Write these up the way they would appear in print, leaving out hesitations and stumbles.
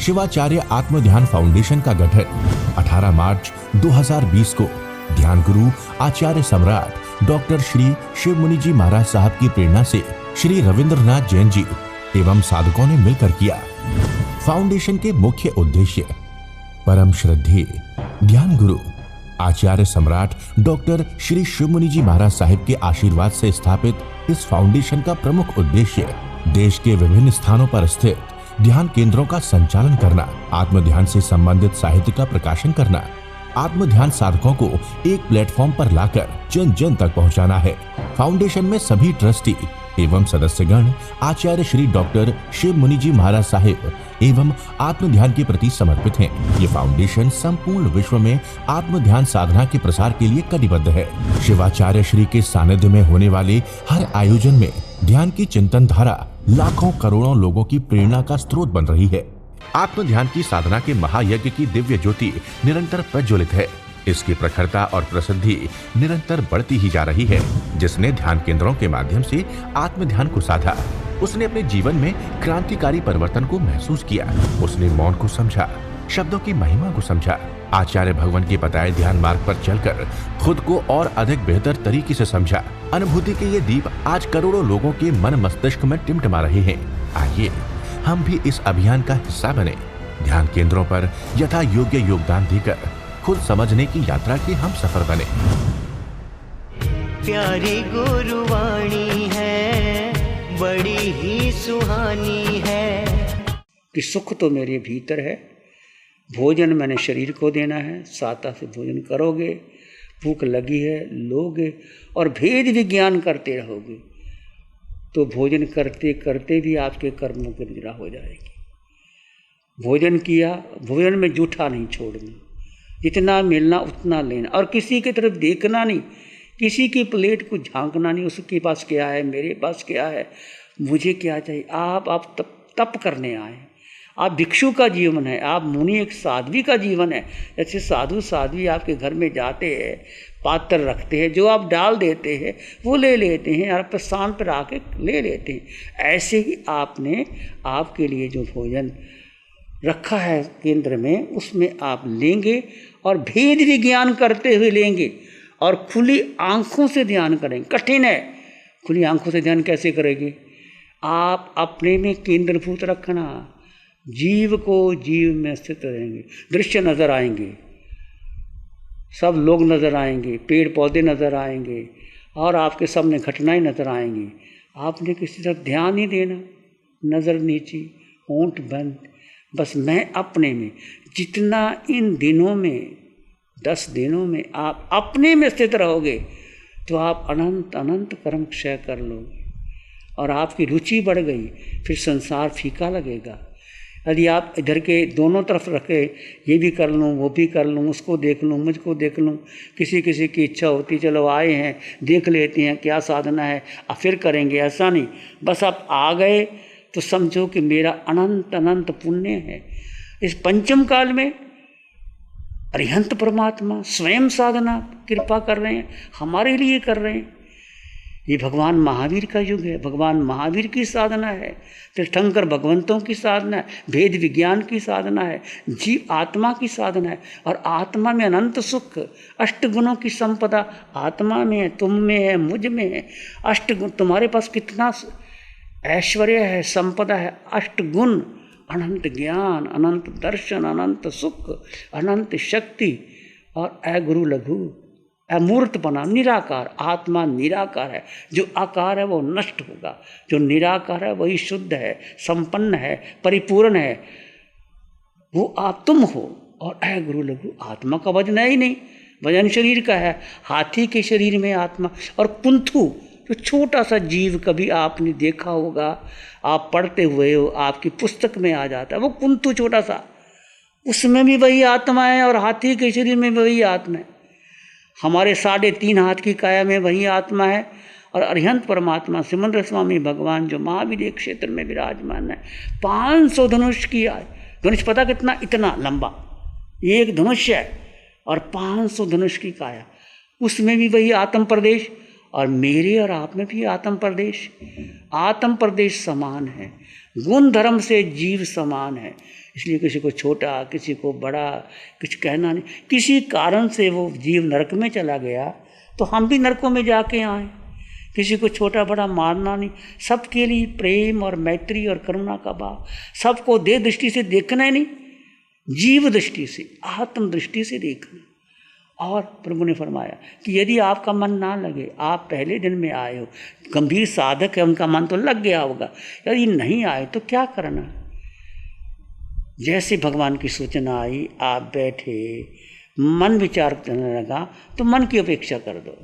शिवाचार्य आत्म ध्यान फाउंडेशन का गठन 18 मार्च 2020 को ध्यान गुरु आचार्य सम्राट डॉक्टर श्री शिव मुनि जी महाराज साहब की प्रेरणा से श्री रविंद्रनाथ जैन जी एवं साधकों ने मिलकर किया। फाउंडेशन के मुख्य उद्देश्य परम श्रद्धेय ध्यान गुरु आचार्य सम्राट डॉक्टर श्री शिव मुनि जी महाराज साहिब के आशीर्वाद से स्थापित इस फाउंडेशन का प्रमुख उद्देश्य देश के विभिन्न स्थानों पर स्थित ध्यान केंद्रों का संचालन करना, आत्म ध्यान से संबंधित साहित्य का प्रकाशन करना, आत्म ध्यान साधकों को एक प्लेटफॉर्म पर लाकर जन जन तक पहुंचाना है। फाउंडेशन में सभी ट्रस्टी एवं सदस्यगण आचार्य श्री डॉक्टर शिव मुनि जी महाराज साहिब एवं आत्म ध्यान के प्रति समर्पित हैं। ये फाउंडेशन संपूर्ण विश्व में आत्म ध्यान साधना के प्रसार के लिए कटिबद्ध है। शिवाचार्य श्री के सानिध्य में होने वाले हर आयोजन में ध्यान की चिंतन धारा लाखों करोड़ों लोगों की प्रेरणा का स्रोत बन रही है। आत्म ध्यान की साधना के महायज्ञ की दिव्य ज्योति निरंतर प्रज्वलित है। इसकी प्रखरता और प्रसिद्धि निरंतर बढ़ती ही जा रही है। जिसने ध्यान केंद्रों के माध्यम से आत्म ध्यान को साधा, उसने अपने जीवन में क्रांतिकारी परिवर्तन को महसूस किया। उसने मौन को समझा, शब्दों की महिमा को समझा, आचार्य भगवान के बताए ध्यान मार्ग पर चलकर खुद को और अधिक बेहतर तरीके से समझा। अनुभूति के ये दीप आज करोड़ों लोगों के मन मस्तिष्क में टिमटिमा रहे हैं। आइए हम भी इस अभियान का हिस्सा बने। ध्यान केंद्रों पर यथा योग्य योगदान देकर खुद समझने की यात्रा के हम सफर बने। प्यारी गुरुवाणी है, बड़ी ही सुहानी है कि सुख तो मेरे भीतर है, भोजन मैंने शरीर को देना है, साता से भोजन करोगे, भूख लगी है लोगे और भेद विज्ञान करते रहोगे तो भोजन करते करते भी आपके कर्मों की निद्रा हो जाएगी। भोजन किया, भोजन में जूठा नहीं छोड़ना, जितना मिलना उतना लेना और किसी की तरफ देखना नहीं, किसी की प्लेट को झांकना नहीं, उसके पास क्या है, मेरे पास क्या है, मुझे क्या चाहिए। आप तप करने आए, आप भिक्षु का जीवन है, आप मुनि एक साध्वी का जीवन है। जैसे साधु साध्वी आपके घर में जाते हैं, पात्र रखते हैं, जो आप डाल देते हैं वो ले लेते हैं और प्रस्थान पर आके ले लेते हैं। ऐसे ही आपने आपके लिए जो भोजन रखा है केंद्र में, उसमें आप लेंगे और भेद विज्ञान करते हुए लेंगे और खुली आंखों से ध्यान करेंगे। कठिन है, खुली आंखों से ध्यान कैसे करेंगे? आप अपने में केंद्रभूत रखना, जीव को जीव में स्थित रहेंगे। दृश्य नजर आएंगे, सब लोग नजर आएंगे, पेड़ पौधे नजर आएंगे और आपके सामने घटनाएं नजर आएंगी। आपने किसी तरफ ध्यान नहीं देना, नजर नीची, होंठ बंद, बस मैं अपने में। जितना इन दिनों में 10 दिनों में आप अपने में स्थित रहोगे तो आप अनंत अनंत कर्म क्षय कर लोगे और आपकी रुचि बढ़ गई, फिर संसार फीका लगेगा। यदि आप इधर के दोनों तरफ रखे, ये भी कर लूँ, वो भी कर लूँ, उसको देख लूँ, मुझको देख लूँ, किसी किसी की इच्छा होती चलो आए हैं देख लेते हैं क्या साधना है फिर करेंगे, ऐसा नहीं। बस आप आ गए तो समझो कि मेरा अनंत अनंत पुण्य है। इस पंचम काल में अरिहंत परमात्मा स्वयं साधना कृपा कर रहे हैं, हमारे लिए कर रहे हैं। ये भगवान महावीर का युग है, भगवान महावीर की साधना है, तीर्थंकर भगवंतों की साधना है, भेद विज्ञान की साधना है, जीव आत्मा की साधना है। और आत्मा में अनंत सुख, अष्टगुणों की संपदा आत्मा में है, तुम में है, मुझ में है। अष्टगुण, तुम्हारे पास कितना ऐश्वर्य है, संपदा है, अष्टगुण, अनंत ज्ञान, अनंत दर्शन, अनंत सुख, अनंत शक्ति और अगुरु लघु अमूर्तपना, निराकार। आत्मा निराकार है, जो आकार है वो नष्ट होगा, जो निराकार है वही शुद्ध है, संपन्न है, परिपूर्ण है, वो आप तुम हो। और अगुरु लघु, आत्मा का वजन है ही नहीं, वजन शरीर का है, हाथी के शरीर में आत्मा। और कुंथु, जो छोटा सा जीव कभी आपने देखा होगा, आप पढ़ते हुए हो, आपकी पुस्तक में आ जाता है, वो कुंथु छोटा सा, उसमें भी वही आत्मा है और हाथी के शरीर में वही आत्मा है। हमारे 3.5 हाथ की काया में वही आत्मा है। और अरिहंत परमात्मा सिमंदर स्वामी भगवान जो महावीर क्षेत्र में विराजमान है, 500 धनुष की, धनुष पता कितना, इतना लंबा एक धनुष है और 500 धनुष की काया, उसमें भी वही आत्म प्रदेश। और मेरे और आप में भी आत्म प्रदेश समान है। गुण धर्म से जीव समान है, इसलिए किसी को छोटा किसी को बड़ा कुछ कहना नहीं। किसी कारण से वो जीव नरक में चला गया तो हम भी नरकों में जाके आए। किसी को छोटा बड़ा मारना नहीं, सबके लिए प्रेम और मैत्री और करुणा का भाव, सबको देह दृष्टि से देखना ही नहीं, जीव दृष्टि से, आत्म दृष्टि से देखना। और प्रभु ने फरमाया कि यदि आपका मन ना लगे, आप पहले दिन में आए हो, गंभीर साधक है, उनका मन तो लग गया होगा, यदि नहीं आए तो क्या करना। जैसे भगवान की सूचना आई, आप बैठे, मन विचार करने लगा तो मन की उपेक्षा कर दो।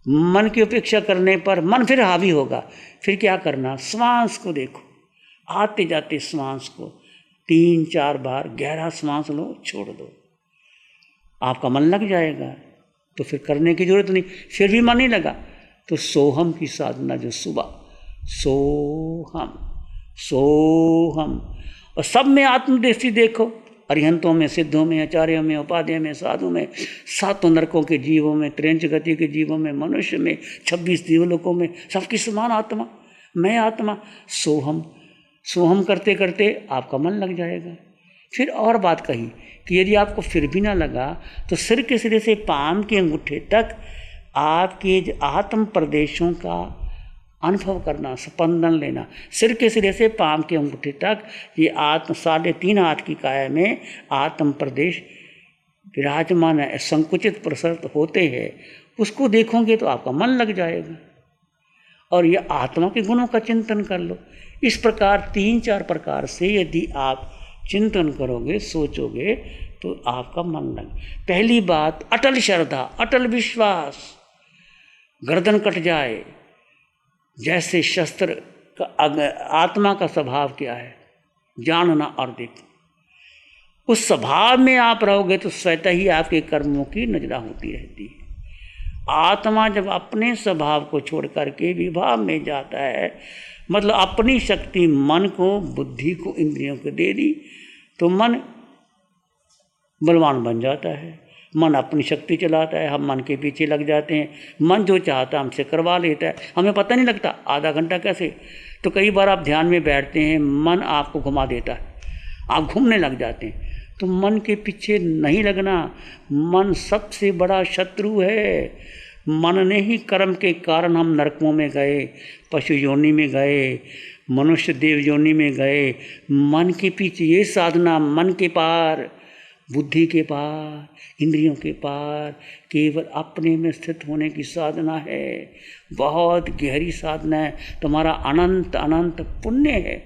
मन की उपेक्षा करने पर मन फिर हावी होगा, फिर क्या करना, श्वास को देखो, आते जाते श्वास को 3-4 बार गहरा श्वास लो, छोड़ दो, आपका मन लग जाएगा। तो फिर करने की जरूरत नहीं। फिर भी मन नहीं लगा तो सोहम की साधना, जो सुबह सोहम सोहम, और सब में आत्मदृष्टि देखो, अरिहंतों में, सिद्धों में, आचार्यों में, उपाध्याय में, साधु में, 7 नरकों के जीवों में, त्रिंच गति के जीवों में, मनुष्य में, 26 देवलोकों में, सबकी समान आत्मा, मैं आत्मा। सोहम सोहम करते करते आपका मन लग जाएगा। फिर और बात कही कि यदि आपको फिर भी ना लगा तो सिर के सिरे से पाम के अंगूठे तक आपके आत्म प्रदेशों का अनुभव करना, स्पंदन लेना। सिर के सिरे से पाम के अंगूठे तक ये आत्म 3.5 हाथ की काया में आत्म प्रदेश विराजमान है, संकुचित प्रसरित होते हैं। उसको देखोगे तो आपका मन लग जाएगा और ये आत्मा के गुणों का चिंतन कर लो। इस प्रकार 3-4 प्रकार से यदि आप चिंतन करोगे, सोचोगे तो आपका मन लग। पहली बात, अटल श्रद्धा, अटल विश्वास। गर्दन कट जाए, जैसे शस्त्र का आत्मा का स्वभाव क्या है, जानना और देखना। उस स्वभाव में आप रहोगे तो स्वतः ही आपके कर्मों की नजरा होती रहती है। आत्मा जब अपने स्वभाव को छोड़ करके विभाव में जाता है, मतलब अपनी शक्ति मन को, बुद्धि को, इंद्रियों को दे दी, तो मन बलवान बन जाता है। मन अपनी शक्ति चलाता है, हम मन के पीछे लग जाते हैं। मन जो चाहता है हमसे करवा लेता है, हमें पता नहीं लगता आधा घंटा कैसे। तो कई बार आप ध्यान में बैठते हैं, मन आपको घुमा देता है, आप घूमने लग जाते हैं। तो मन के पीछे नहीं लगना। मन सबसे बड़ा शत्रु है। मन ने ही कर्म के कारण हम नरकों में गए, पशु योनि में गए, मनुष्य देव योनि में गए। मन के पीछे ये साधना, मन के पार, बुद्धि के पार, इंद्रियों के पार, केवल अपने में स्थित होने की साधना है। बहुत गहरी साधना है। तुम्हारा अनंत अनंत पुण्य है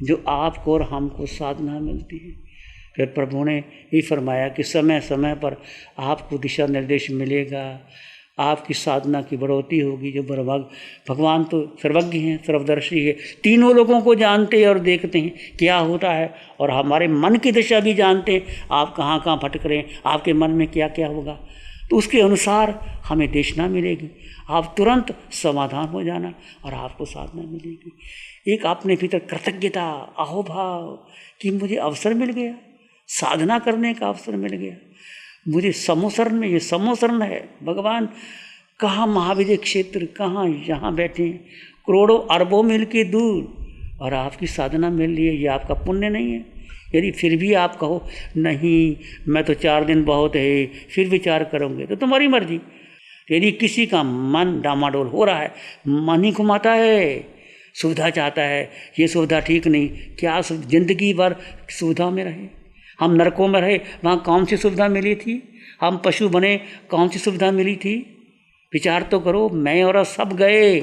जो आपको और हमको साधना मिलती है। फिर प्रभु ने ये फरमाया कि समय समय पर आपको दिशा निर्देश मिलेगा, आपकी साधना की बढ़ोतरी होगी। जो भगवान तो सर्वज्ञ हैं, सर्वदर्शी है, तीनों लोगों को जानते हैं और देखते हैं क्या होता है, और हमारे मन की दिशा भी जानते हैं, आप कहाँ कहाँ भटक रहे हैं, आपके मन में क्या क्या होगा। तो उसके अनुसार हमें देशना मिलेगी। आप तुरंत समाधान हो जाना और आपको साधना मिलेगी। एक अपने भीतर कृतज्ञता, अहोभाव कि मुझे अवसर मिल गया, साधना करने का अवसर मिल गया, मुझे समोसरण में, ये समोसरण है। भगवान कहाँ महाविजय क्षेत्र, कहाँ यहाँ बैठे हैं, करोड़ों अरबों मील के दूर, और आपकी साधना मिल रही है। ये आपका पुण्य नहीं है? यदि फिर भी आप कहो नहीं मैं तो 4 दिन बहुत है, फिर विचार करोगे, तो तुम्हारी मर्जी। यदि किसी का मन डामाडोल हो रहा है, मन ही घुमाता है, सुविधा चाहता है, ये सुविधा ठीक नहीं, क्या जिंदगी भर सुविधा में रहे? हम नरकों में रहे, वहाँ कौन सी सुविधा मिली थी? हम पशु बने, कौन सी सुविधा मिली थी? विचार तो करो। मैं और सब गए,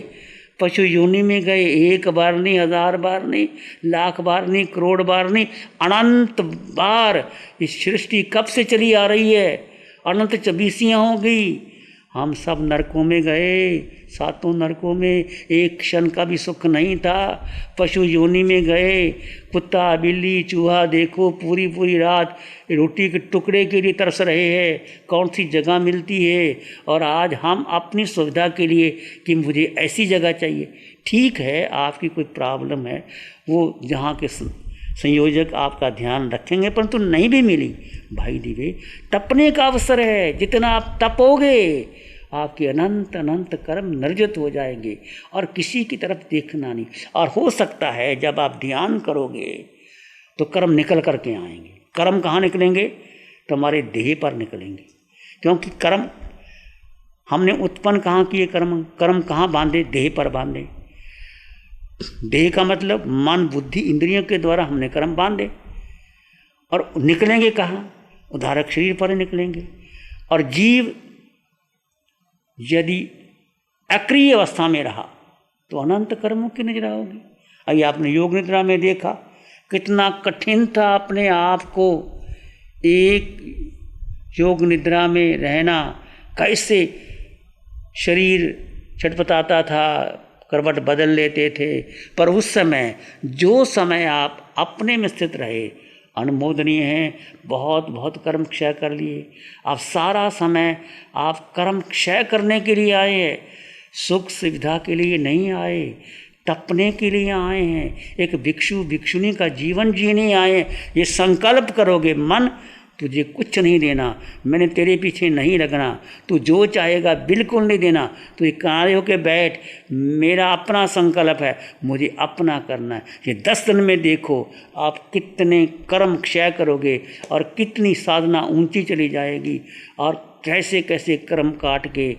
पशु योनि में गए, 1 बार नहीं, 1000 बार नहीं, लाख बार नहीं, करोड़ बार नहीं, अनंत बार। इस सृष्टि कब से चली आ रही है? अनंत 24 हो गई। हम सब नरकों में गए, 7 नरकों में एक क्षण का भी सुख नहीं था। पशु योनि में गए, कुत्ता बिल्ली चूहा देखो पूरी पूरी रात रोटी के टुकड़े के लिए तरस रहे हैं, कौन सी जगह मिलती है। और आज हम अपनी सुविधा के लिए कि मुझे ऐसी जगह चाहिए। ठीक है, आपकी कोई प्रॉब्लम है, वो जहाँ के संयोजक आपका ध्यान रखेंगे, परंतु नहीं भी मिली, भाई दीवे तपने का अवसर है। जितना आप तपोगे आपके अनंत अनंत कर्म निर्जित हो जाएंगे और किसी की तरफ देखना नहीं। और हो सकता है जब आप ध्यान करोगे तो कर्म निकल करके आएंगे। कर्म कहाँ निकलेंगे? तो हमारे देह पर निकलेंगे, क्योंकि कर्म हमने उत्पन्न कहाँ किए? कर्म कहाँ बांधे? देह पर बांधे। देह का मतलब मन बुद्धि इंद्रियों के द्वारा हमने कर्म बांधे, और निकलेंगे कहाँ? उदाहरक शरीर पर निकलेंगे। और जीव यदि अक्रिय अवस्था में रहा तो अनंत कर्मों की निद्रा होगी। अभी आपने योग निद्रा में देखा कितना कठिन था अपने आप को एक योग निद्रा में रहना, कैसे शरीर छटपटाता था, करवट बदल लेते थे। पर उस समय जो समय आप अपने में स्थित रहे अनुमोदनीय है। बहुत बहुत कर्म क्षय कर लिए। आप सारा समय आप कर्म क्षय करने के लिए आए हैं, सुख सुविधा के लिए नहीं आए, तपने के लिए आए हैं। एक भिक्षु भिक्षुनी का जीवन जीने आए हैं। ये संकल्प करोगे मन तुझे कुछ नहीं देना, मैंने तेरे पीछे नहीं लगना, तू जो चाहेगा बिल्कुल नहीं देना, तू काले होके बैठ, मेरा अपना संकल्प है, मुझे अपना करना है। ये 10 दिन में देखो आप कितने कर्म क्षय करोगे और कितनी साधना ऊंची चली जाएगी, और कैसे कैसे कर्म काट के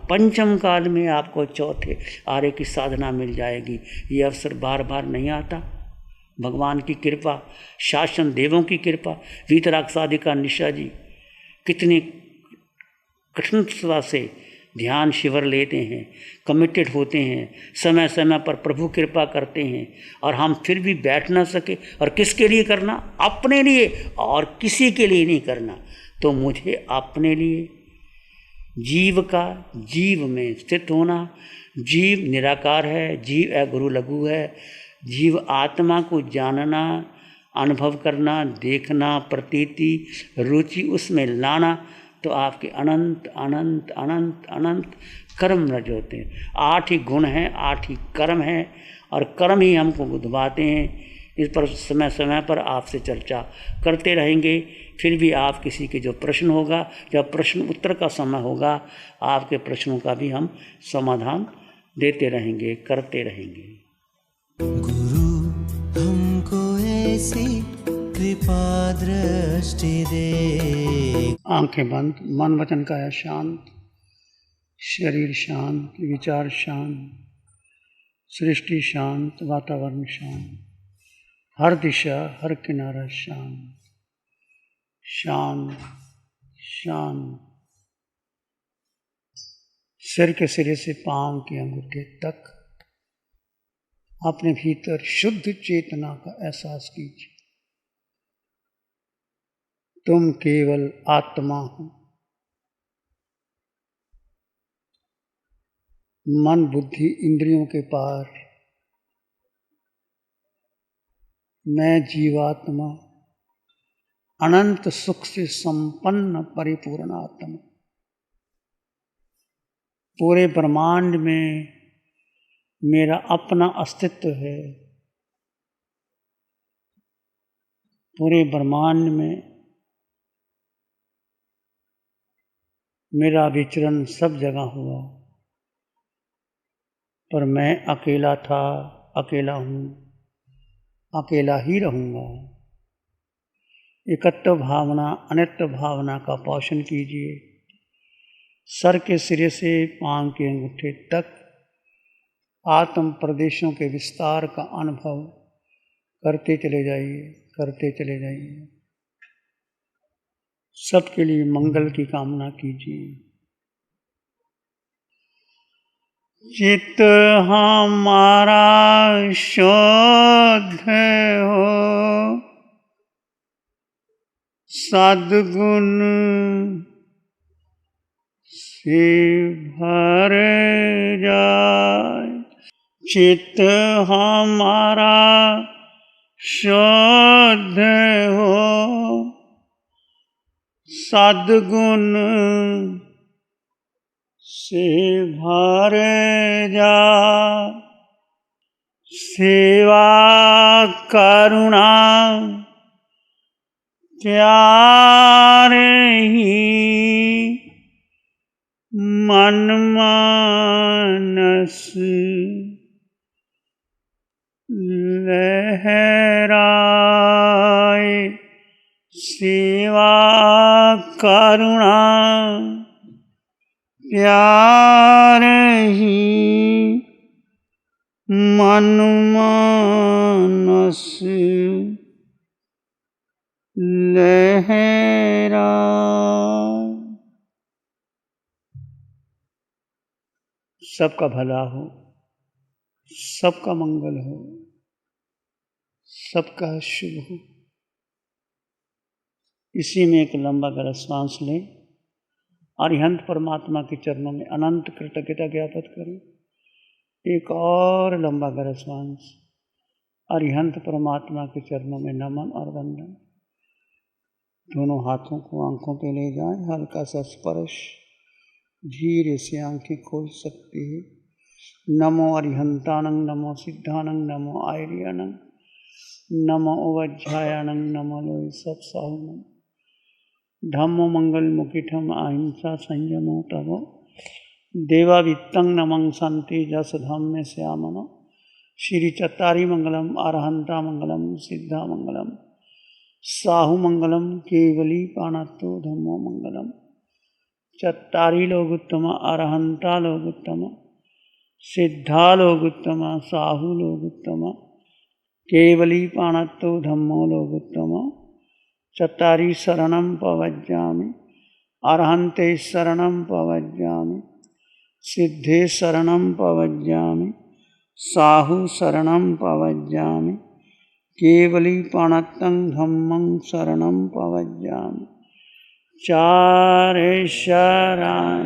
पंचम काल में आपको चौथे आर्य की साधना मिल जाएगी। ये अवसर बार बार नहीं आता। भगवान की कृपा, शासन देवों की कृपा। वीतराग साधिका निशा जी कितनी कठिनता से ध्यान शिविर लेते हैं, कमिटेड होते हैं, समय समय पर प्रभु कृपा करते हैं, और हम फिर भी बैठ ना सके। और किसके लिए करना? अपने लिए, और किसी के लिए नहीं करना। तो मुझे अपने लिए जीव का जीव में स्थित होना। जीव निराकार है, जीव गुरु लघु है। जीव आत्मा को जानना, अनुभव करना, देखना, प्रतीति रुचि उसमें लाना, तो आपके अनंत अनंत अनंत अनंत कर्म रज होते हैं। 8 ही गुण हैं, 8 ही कर्म हैं, और कर्म ही हमको बुधवाते हैं। इस पर समय समय पर आपसे चर्चा करते रहेंगे। फिर भी आप किसी के जो प्रश्न होगा, जब प्रश्न उत्तर का समय होगा, आपके प्रश्नों का भी हम समाधान देते रहेंगे, करते रहेंगे। गुरु हमको ऐसी कृपा दृष्टि दे। आंखें बंद, मन वचन काया शांत, शरीर शांत, विचार शांत, सृष्टि शांत, वातावरण शांत, हर दिशा हर किनारा शांत शांत शांत। सिर के सिरे से पांव के अंगूठे तक अपने भीतर शुद्ध चेतना का एहसास कीजिए। तुम केवल आत्मा हो। मन बुद्धि इंद्रियों के पार मैं जीवात्मा, अनंत सुख से संपन्न परिपूर्ण आत्मा। पूरे ब्रह्मांड में मेरा अपना अस्तित्व है। पूरे ब्रह्मांड में मेरा विचरण सब जगह हुआ, पर मैं अकेला था, अकेला हूँ, अकेला ही रहूँगा। एकत्व भावना, अनित्व भावना का पोषण कीजिए। सर के सिरे से पांव के अंगूठे तक आत्म प्रदेशों के विस्तार का अनुभव करते चले जाइए, करते चले जाइए। सबके लिए मंगल की कामना कीजिए। चित्त हमारा शुद्ध हो, सद्गुण से भर जाए। चित्त हमारा शुद्ध हो, सद्गुण से भर जा। सेवा करुणा प्यार ही मन मानस लहराए, सेवा करुणा प्यार ही मन मानस लहराए। सबका भला हो, सबका मंगल हो, सबका शुभ हो। इसी में एक लंबा गहरा सांस लें, अरिहंत परमात्मा के चरणों में अनंत कृतज्ञता ज्ञापित करें। एक और लंबा गहरा सांस, अरिहंत परमात्मा के चरणों में नमन और वंदन। दोनों हाथों को आंखों पे ले जाएं, हल्का सा स्पर्श, धीरे से आंखें खोल सकती है। नमो अरिहंतानंग, नमो सिद्धानंग, नमो आयर्यानंग, नमो उवज्झायानंग, नमो लोय सब साहुनम। धम्मो मंगल मुकिठम अहिंसा संयमो तवो, देवावित्तं नमं संति जस धम्मे श्यामनो। श्री चत्तारी मंगलम, अरहंता मंगलम, सिद्धा मंगलम, साहु मंगलम, केवली पाणत्तो धम्मो मंगलम। चत्तारी लोगुत्तम, अरहंता लोगुत्तम, सिद्धा लोगुत्तम, साहु लोगुत्तम, केवली पाणत्तो धम्मो लोगुत्तम। चत्तारी शरणं पवज्जामि, अरहन्ते शरणं पवज्जामि, सिद्धे शरणं पवज्जामि, साहु शरणं पवज्जामि, केवली पाणत्तं धम्मं शरणं पवज्जामि। चार शरण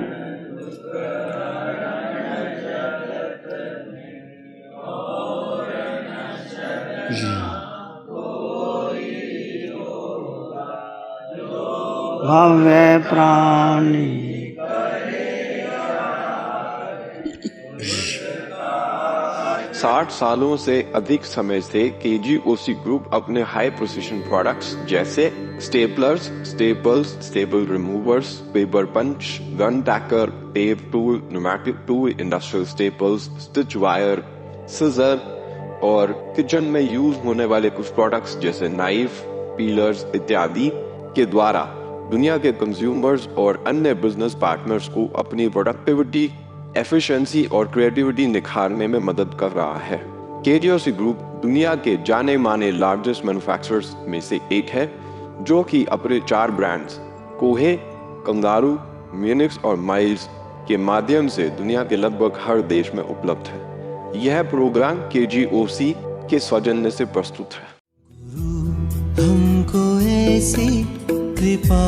भव्य प्राणी। 60 सालों से अधिक समय से केजीओसी ग्रुप अपने हाई प्रिसिशन प्रोडक्ट्स जैसे staplers, staples, staple removers, paper punch, gun tacker, tape tool, pneumatic tool, industrial staples, stitch wire, scissor और किचन में यूज होने वाले कुछ प्रोडक्ट्स जैसे नाइफ, पीलर्स इत्यादि के द्वारा दुनिया के कंज्यूमर्स और अन्य बिजनेस पार्टनर्स को अपनी प्रोडक्टिविटी, एफिशिएंसी और क्रिएटिविटी निखारने में मदद कर रहा है। केजीओसी ग्रुप दुनिया के जाने माने लार्जेस्ट मैन्युफैक्चरर्स में से एक है, जो कि अपने 4 ब्रांड्स कोहे, कंगारू, म्यूनिक्स और माइल्स के माध्यम से दुनिया के लगभग हर देश में उपलब्ध है। यह प्रोग्राम केजीओसी के सौजन्य से प्रस्तुत है। हमको ऐसी कृपा